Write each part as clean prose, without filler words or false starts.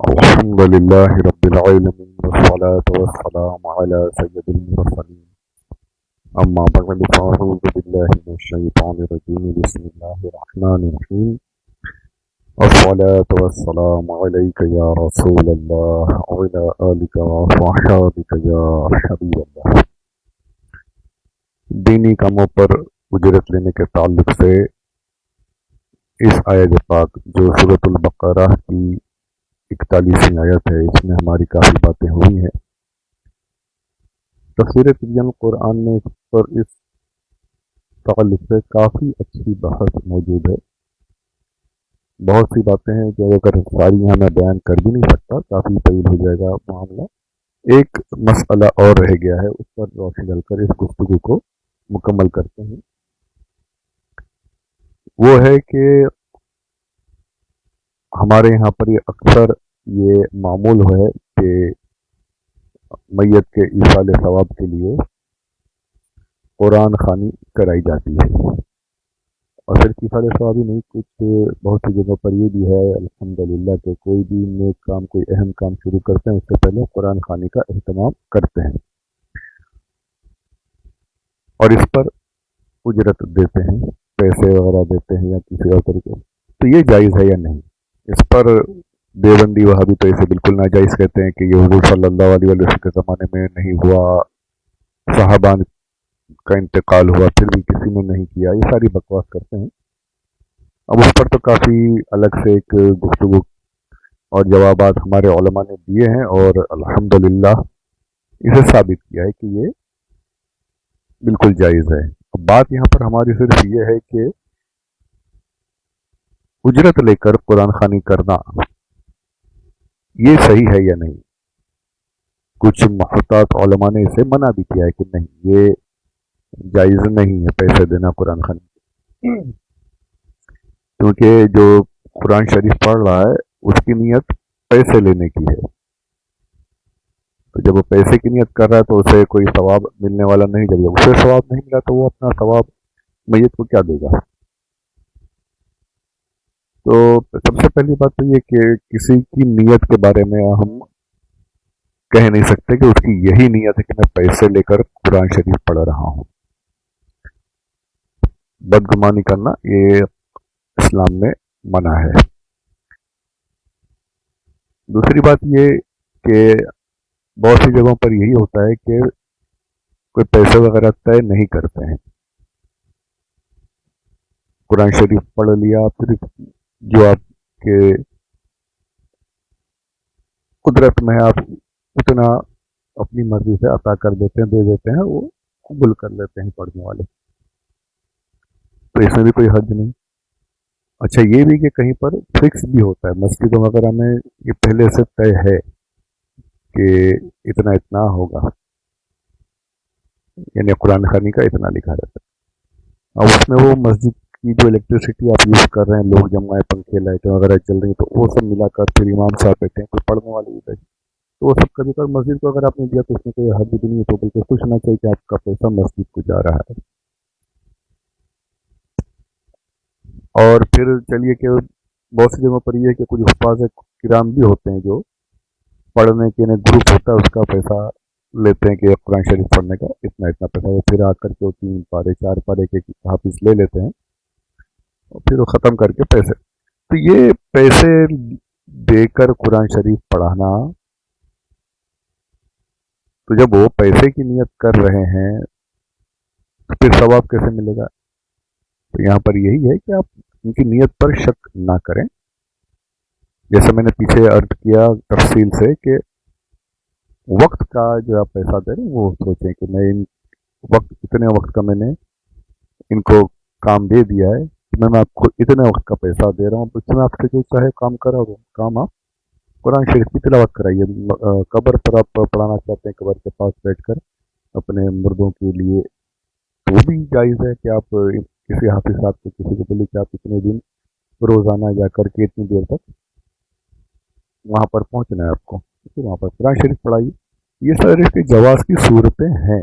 الحمد لله رب العالمين والصلاة والسلام على سيد المرسلين أما بعد فأعوذ بالله من الشيطان الرجيم بسم الله الرحمن الرحيم الصلاة والسلام عليك يا رسول الله وعلى آلك وصحبك يا حبيب الله۔ دینی کاموں پر اجرت لینے کے تعلق سے اس آیت پاک جو سورۃ البقرہ کی 41ویں آیت ہے، اس میں ہماری کافی باتیں ہوئی ہیں۔ تفسیر تبیان قرآن میں اس پر اس تعلق سے کافی اچھی بحث موجود ہے۔ بہت سی باتیں ہیں جو اگر ساری یہاں میں بیان کر بھی نہیں سکتا، کافی طویل ہو جائے گا معاملہ۔ ایک مسئلہ اور رہ گیا ہے، اس پر روشنی ڈال کر اس گفتگو کو مکمل کرتے ہیں۔ وہ ہے کہ ہمارے یہاں پر یہ اکثر یہ معمول ہے کہ میت کے ایصال ثواب کے لیے قرآن خوانی کرائی جاتی ہے، اور صرف ایصال ثواب ہی نہیں، کچھ بہت سی جگہوں پر یہ بھی ہے الحمدللہ کہ کوئی بھی نیک کام، کوئی اہم کام شروع کرتے ہیں اس سے پہلے قرآن خوانی کا اہتمام کرتے ہیں اور اس پر اجرت دیتے ہیں، پیسے وغیرہ دیتے ہیں یا کسی اور طریقے سے۔ تو یہ جائز ہے یا نہیں؟ اس پر دیوبندی وہابی تو اسے بالکل ناجائز کہتے ہیں کہ یہ حضور صلی اللہ علیہ وسلم کے زمانے میں نہیں ہوا، صحابان کا انتقال ہوا پھر بھی کسی نے نہیں کیا، یہ ساری بکواس کرتے ہیں۔ اب اس پر تو کافی الگ سے ایک گفتگو اور جوابات ہمارے علماء نے دیے ہیں، اور الحمدللہ اسے ثابت کیا ہے کہ یہ بالکل جائز ہے۔ اب بات یہاں پر ہماری صرف یہ ہے کہ اجرت لے کر قرآن خوانی کرنا یہ صحیح ہے یا نہیں۔ کچھ محتاط علماء نے اسے منع بھی کیا ہے کہ نہیں، یہ جائز نہیں ہے پیسے دینا قرآن خوانی، کیونکہ جو قرآن شریف پڑھ رہا ہے اس کی نیت پیسے لینے کی ہے، تو جب وہ پیسے کی نیت کر رہا ہے تو اسے کوئی ثواب ملنے والا نہیں، جب اسے ثواب نہیں ملا تو وہ اپنا ثواب میت کو کیا دے گا؟ تو سب سے پہلی بات تو یہ کہ کسی کی نیت کے بارے میں ہم کہہ نہیں سکتے کہ اس کی یہی نیت ہے کہ میں پیسے لے کر قرآن شریف پڑھ رہا ہوں۔ بدگمانی کرنا یہ اسلام میں منع ہے۔ دوسری بات یہ کہ بہت سی جگہوں پر یہی ہوتا ہے کہ کوئی پیسے وغیرہ طے نہیں کرتے ہیں، قرآن شریف پڑھ لیا، پھر جو آپ کے قدرت میں آپ اتنا اپنی مرضی سے عطا کر دیتے ہیں، دے دیتے ہیں، وہ قبول کر لیتے ہیں پڑھنے والے، تو اس میں بھی کوئی حد نہیں۔ اچھا یہ بھی کہ کہیں پر فکس بھی ہوتا ہے، مسجدوں وغیرہ میں یہ پہلے سے طے ہے کہ اتنا اتنا ہوگا، یعنی قرآن خوانی کا اتنا لکھا رہتا ہے۔ اب اس میں وہ مسجد کی جو الیکٹریسٹی آپ یوز کر رہے ہیں، لوگ جمع ہیں، پنکھے لائٹیں وغیرہ چل رہی ہیں، تو وہ سب ملا کر پھر امام صاحب بیٹھے ہیں، کوئی پڑھنے والے بھی بیٹھے، تو وہ سب کبھی کبھی مسجد کو اگر آپ نے دیا تو اس میں کوئی حد بھی نہیں ہے، تو بالکل خوش ہونا چاہیے کہ آپ کا پیسہ مسجد کو جا رہا ہے۔ اور پھر چلیے کہ بہت سی جگہوں پر یہ ہے کہ کچھ حفاظ کرام بھی ہوتے ہیں جو پڑھنے کے گروپ ہوتا ہے، اس کا پیسہ لیتے ہیں کہ قرآن شریف پڑھنے کا اتنا اتنا پیسہ، وہ پھر آ کر کے 3 پارے 4 پارے کے حافظ لے لیتے ہیں اور پھر وہ ختم کر کے پیسے، تو یہ پیسے دے کر قرآن شریف پڑھانا، تو جب وہ پیسے کی نیت کر رہے ہیں تو پھر ثواب کیسے ملے گا؟ تو یہاں پر یہی ہے کہ آپ ان کی نیت پر شک نہ کریں، جیسے میں نے پیچھے عرض کیا تفصیل سے کہ وقت کا جو آپ پیسہ دے رہے ہیں وہ سوچیں کہ میں ان وقت اتنے وقت کا میں نے ان کو کام دے دیا ہے، میں آپ کو اتنے وقت کا پیسہ دے رہا ہوں، اس میں آپ سے جو چاہے کام کرا وہ کام آپ قرآن شریف کی تلاوت کرائیے۔ قبر پر آپ پڑھانا چاہتے ہیں، قبر کے پاس بیٹھ کر اپنے مردوں کے لیے، تو وہ بھی جائز ہے کہ آپ کسی حافظ صاحب کو کسی کو بولے کہ آپ اتنے دن روزانہ جا کر کے اتنی دیر تک وہاں پر پہنچنا ہے آپ کو، وہاں پر قرآن شریف پڑھائیے۔ یہ سارے اس کے جواز کی صورتیں ہیں۔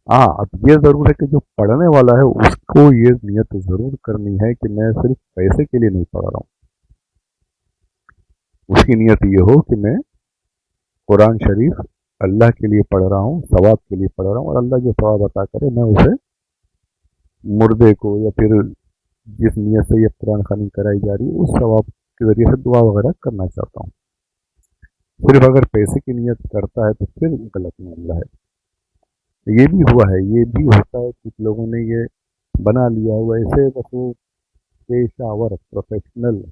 ہاں اب یہ ضرور ہے کہ جو پڑھنے والا ہے اس کو یہ نیت ضرور کرنی ہے کہ میں صرف پیسے کے لیے نہیں پڑھ رہا ہوں، उसकी नियत ये हो कि मैं कुरान शरीफ अल्लाह के लिए पढ़ रहा हूँ, सवाब के लिए पढ़ रहा हूँ, और अल्लाह जो सवाब अता करे मैं उसे मुर्दे को या फिर जिस नियत से ये कुरान खानी कराई जा रही है उस सवाब के ज़रिए से दुआ वगैरह करना चाहता हूँ। सिर्फ अगर पैसे की नियत करता है तो फिर गलत मामला है। ये भी हुआ है, ये भी होता है, कुछ लोगों ने ये बना लिया है वैसे, बस वो पेशावर प्रोफेशनल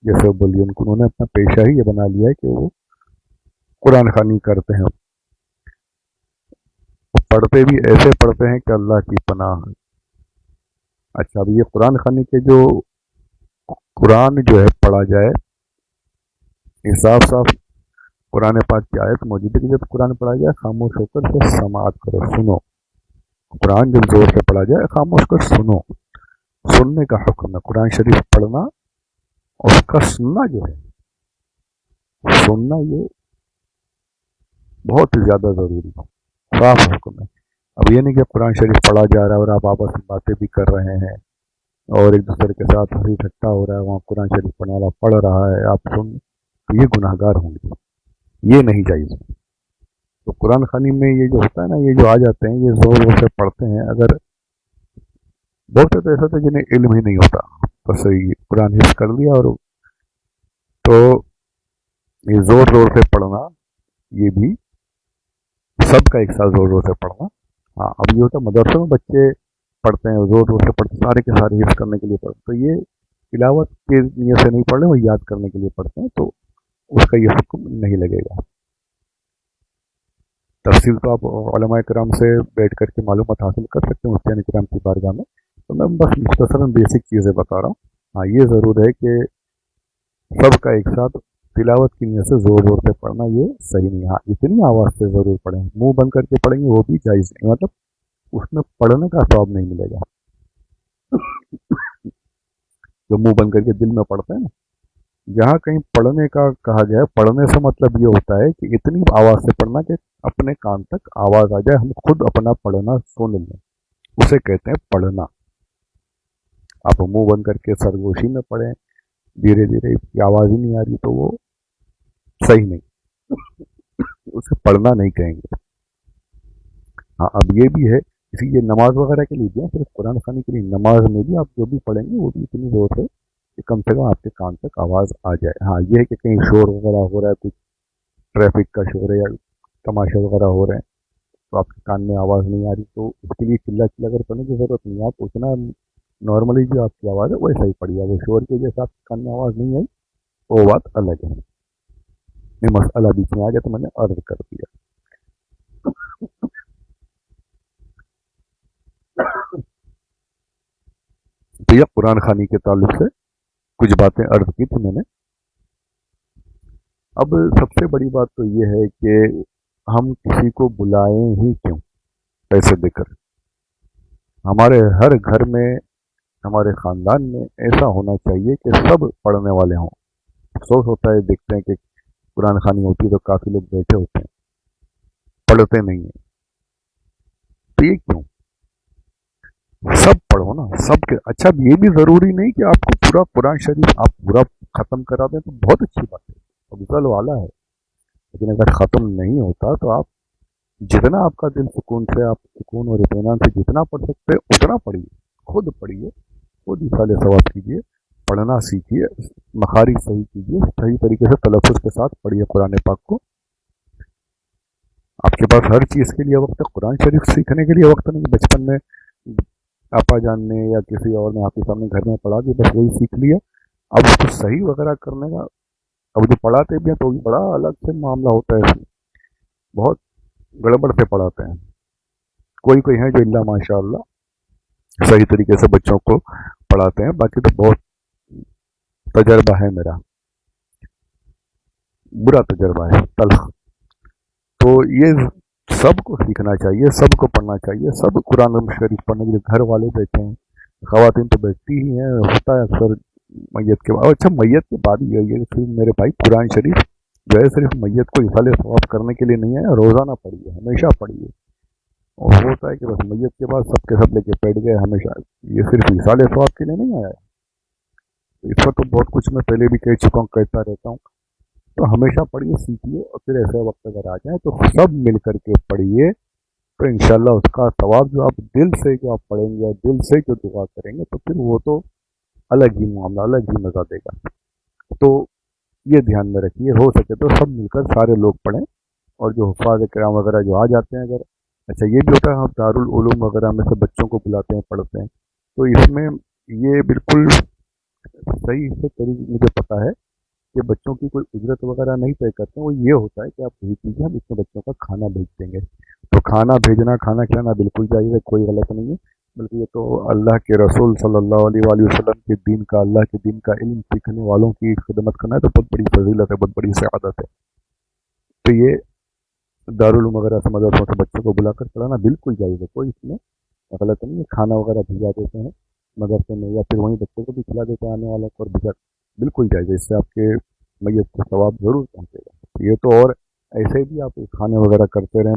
जैसे बोलिए, उन्होंने अपना पेशा ही ये बना लिया है कि वो कुरान खानी करते हैं। वो पढ़ते भी ऐसे पढ़ते हैं कि अल्लाह की पनाह। अच्छा, अब ये कुरान खानी के जो कुरान जो है पढ़ा जाए, ये साफ साफ कुरान पाक की आयत मौजूद है कि जब कुरान पढ़ा जाए खामोश होकर से समाअत करो, सुनो। कुरान जब जोर से पढ़ा जाए खामोश कर सुनो। सुनने का हुक्म है, कुरान शरीफ पढ़ना और उसका सुनना जो है, सुनना ये बहुत ज़्यादा ज़रूरी है, साफ हुक्म है। अब ये नहीं कि कुरान शरीफ पढ़ा जा रहा है और आप आपस में बातें भी कर रहे हैं और एक दूसरे के साथ हंसी ठट्टा हो रहा है, वहाँ कुरान शरीफ पढ़ने वाला पढ़ रहा है, आप सुन, तो ये गुनाहगार होंगे, ये नहीं जायज़। तो कुरान खानी में ये जो होता है ना, ये जो आ जाते हैं, ये ज़ोर ज़ोर से पढ़ते हैं। अगर बहुत से तो ऐसा था जिन्हें इल्म ही नहीं होता, बस ये कुरान हिफ्ज़ कर लिया, और तो ये ज़ोर ज़ोर से पढ़ना, ये भी सबका एक साथ ज़ोर ज़ोर से पढ़ना। हाँ, अब ये होता है मदरसों में बच्चे पढ़ते हैं, ज़ोर ज़ोर से पढ़ते, सारे के सारे हिफ्ज़ करने के लिए पढ़ते, तो ये तिलावत के नियत से नहीं पढ़ रहे, वो याद करने के लिए पढ़ते हैं, तो उसका ये हुक्म नहीं लगेगा। तफसील तो आप उलमा किराम से बैठ करके मालूमात हासिल कर सकते हैं मुफ्तियान किराम की बारगाह में, तो मैं बस मुख्तसरन बेसिक चीज़ें बता रहा हूँ। हाँ, ये ज़रूर है कि सबका एक साथ तिलावत की नियत से ज़ोर ज़ोर से पढ़ना ये सही नहीं। हाँ, इतनी आवाज़ से ज़रूर पढ़ें, मुंह बंद करके पढ़ेंगे वो भी जायज़ नहीं, मतलब उसमें पढ़ने का सवाब नहीं मिलेगा। जो मुंह बंद करके दिल में पढ़ते हैं ना, जहाँ कहीं पढ़ने का कहा गया है, पढ़ने से मतलब ये होता है कि इतनी आवाज़ से पढ़ना कि अपने कान तक आवाज़ आ जाए, हम खुद अपना पढ़ना सुन लें, उसे कहते हैं पढ़ना। आप मुंह बंद करके सरगोशी में पढ़ें, धीरे धीरे आवाज़ ही नहीं आ रही, तो वो सही नहीं, उसे पढ़ना नहीं कहेंगे। हाँ, अब ये भी है, इसीलिए नमाज वगैरह के लिए भी, सिर्फ कुरान खानी के लिए, नमाज में भी आप जो भी पढ़ेंगे वो भी इतनी जोर से कि कम से कम आपके कान तक आवाज़ आ जाए। हाँ, ये है कि कहीं शोर वगैरह हो रहा है, कुछ ट्रैफिक का शोर है या तमाशे वगैरह हो रहे हैं, तो आपके कान में आवाज़ नहीं आ रही, तो उसके लिए चिल्ला चिल्ला कर पढ़ने की ज़रूरत नहीं है। आप उतना नॉर्मली जो आपकी आवाज़ है वैसा ही पढ़िए, वो शोर की वजह से आपके कान में आवाज़ नहीं आई, वो बात अलग है। ये मसला बीच में आ गया तो मैंने अर्ज कर दिया। तो यह कुरान खानी के ताल्लुक से कुछ बातें अर्ज की थी मैंने। अब सबसे बड़ी बात तो ये है कि हम किसी को बुलाएं ही क्यों पैसे देकर। हमारे हर घर में, हमारे ख़ानदान में ऐसा होना चाहिए कि सब पढ़ने वाले हों। अफसोस होता है, देखते हैं कि कुरान खानी होती है तो काफ़ी लोग बैठे होते हैं, पढ़ते नहीं हैं। तो ये क्यों? सब पढ़ो ना, सब के। अच्छा, ये भी ज़रूरी नहीं कि आपको पूरा कुरान शरीफ आप पूरा ख़त्म करा दें, तो बहुत अच्छी बात है, अफजल वाला है। लेकिन अगर ख़त्म नहीं होता तो आप जितना आपका दिल सुकून से, आप सुकून और इत्मीनान से जितना पढ़ सकते हैं उतना पढ़िए, खुद पढ़िए, खुद इसाले सवाब कीजिए, पढ़ना सीखिए, मखारिज सही कीजिए, सही तरीके से तलफ़ुज़ के साथ पढ़िए कुरान पाक को। आपके पास हर चीज़ के लिए वक्त है, कुरान शरीफ सीखने के लिए वक्त नहीं। बचपन में आपा जान ने या किसी और ने आपके सामने घर में पढ़ा दिया, बस वही सीख लिया। अब उसको सही वगैरह करने का, अब जो पढ़ाते भी हैं तो भी बड़ा अलग से मामला होता है, बहुत गड़बड़ से पढ़ाते हैं। कोई कोई है जो इल्ला माशाअल्लाह सही तरीके से बच्चों को पढ़ाते हैं, बाकी तो बहुत तजर्बा है मेरा, बुरा तजर्बा है, तल्ख। तो ये सबको सीखना चाहिए, सबको पढ़ना चाहिए, सब कुरान शरीफ पढ़ने के लिए घर वाले बैठे हैं, ख़वातीन तो बैठती ही हैं, होता है अक्सर मैयत के बाद। अच्छा, मैयत के बाद ये फिर मेरे भाई कुरान शरीफ जो है सिर्फ मैयत को इसाले सवाब करने के लिए नहीं है, रोज़ाना पढ़िए, हमेशा पढ़िए। और होता है कि बस मैयत के बाद सबके सब लेके बैठ गए हमेशा, ये सिर्फ इसाले सवाब के लिए नहीं आया है। इस पर तो बहुत कुछ मैं पहले भी कह चुका हूँ, कहता रहता हूँ। तो हमेशा पढ़िए, सीखिए, और फिर ऐसा वक्त अगर आ जाए तो सब मिल करके पढ़िए, तो इंशाल्लाह उसका सवाब जो आप दिल से जो आप पढ़ेंगे और दिल से जो दुआ करेंगे तो फिर वो तो अलग ही मामला, अलग ही मज़ा देगा। तो ये ध्यान में रखिए, हो सके तो सब मिलकर सारे लोग पढ़ें, और जो हुफ़ाज़ किराम वगैरह जो आ जाते हैं अगर, अच्छा ये भी होता है, हम दारुल उलूम वगैरह में से बच्चों को बुलाते हैं, पढ़ते हैं, तो इसमें ये बिल्कुल सही से तरीके मुझे पता है कि बच्चों की कोई उजरत वगैरह नहीं तय करते हैं। वो ये होता है कि आप भेज दीजिए, हम इसमें बच्चों का खाना भेज देंगे। तो खाना भेजना, खाना खिलाना बिल्कुल जायज़ है, कोई गलत नहीं है, बल्कि ये तो अल्लाह के रसूल सल्लल्लाहु अलैहि वसल्लम के दीन का, अल्लाह के दीन का इल्म सीखने वालों की खिदमत करना है, तो बहुत बड़ी फजीलत है, बहुत बड़ी सआदत है। तो ये दारुल उलूम वगैरह से, मदरसों से बच्चों को बुलाकर पढ़ाना बिल्कुल जायज़ है, कोई इसमें गलत नहीं है। खाना वगैरह भिजा देते हैं मदरसे में, या फिर वहीं बच्चों को भी खिला देते हैं आने वालों को, और भिजा, बिल्कुल जायज़ है, इससे आपके मैयत को सवाब ज़रूर पहुँचेगा। ये तो, और ऐसे भी आप खाने वगैरह करते रहें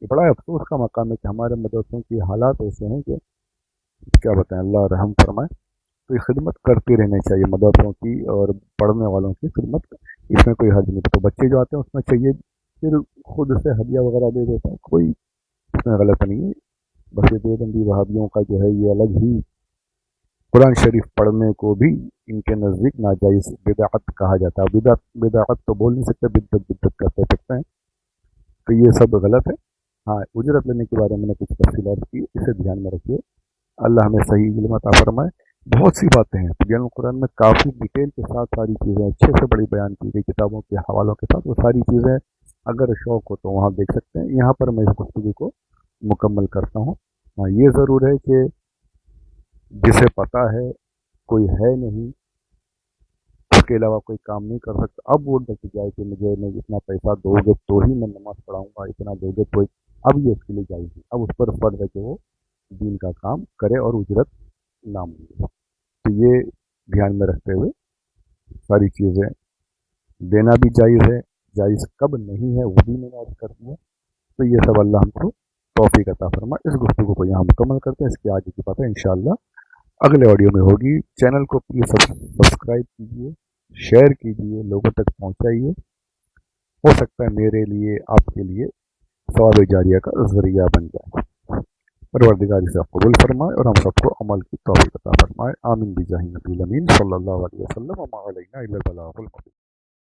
ये बड़ा अफसोस का मकाम है कि हमारे मदरसों की हालात ऐसे हैं कि क्या बताएं, अल्लाह रहम फरमाए। तो ये खिदमत करती रहनी चाहिए मदरसों की और पढ़ने वालों की खिदमत, इसमें कोई हर्ज नहीं। तो बच्चे जो आते हैं उसमें चाहिए, फिर खुद से हदिया वगैरह दे देते हैं, कोई इसमें गलत नहीं है। बस ये देवबंदी वहाबियों का जो है ये अलग ही, कुरान शरीफ पढ़ने को भी इनके नज़दीक नाजायज़ बिदअत कहा जाता है। बिदअत बिदअत तो बोल नहीं सकते, बिद्दत बिद्दत कहते सकते हैं, तो ये सब गलत है। हाँ, उजरत लेने के बारे में मैंने कुछ तफसीलात की, इसे ध्यान में रखिए। अल्लाह हमें सही इल्म अता फरमाए। बहुत सी बातें हैं तिबियानुल कुरान में, काफ़ी डिटेल के साथ सारी चीज़ें अच्छे से बड़ी बयान की गई किताबों के हवालों के साथ। वो सारी चीज़ें अगर शौक हो तो वहाँ देख सकते हैं, यहाँ पर मैं इस गुफ्तगू को मुकम्मल करता हूँ। हाँ, ये ज़रूर है कि जिसे पता है कोई है नहीं, उसके अलावा कोई काम नहीं कर सकता, अब वो डट जाए कि मुझे नहीं, इतना पैसा दोगे तो ही मैं नमाज़ पढ़ाऊँगा, इतना दोगे तो अब ये उसके लिए जाएगी, अब उस पर फ़र्ज़ है कि वो दीन का काम करे और उजरत ना मांगे। तो ये ध्यान में रखते हुए सारी चीज़ें देना भी जायज़ है, जायज़ कब नहीं है वो भी मैंने अर्ज़ कर दिया। तो ये सब अल्लाह हमको तौफीक अता फरमाए। इस गुफ्तगू को यहाँ मुकम्मल करते हैं, इसकी आगे की बातें इंशाअल्लाह अगले ऑडियो में होगी। चैनल को प्लीज़ सब्सक्राइब कीजिए, शेयर कीजिए, लोगों तक पहुँचाइए। हो सकता है मेरे लिए, आपके लिए सवाब जारिया का ज़रिया बन जाए। परवरदिगार इसे कबूल फरमाए और हम सबको अमल की तौफीक अता फरमाए। आमीन बिजाहि नबील अमीन सल्लल्लाहु अलैहि वसल्लम व मा अलैना इल्लल बलागुल मुबीन।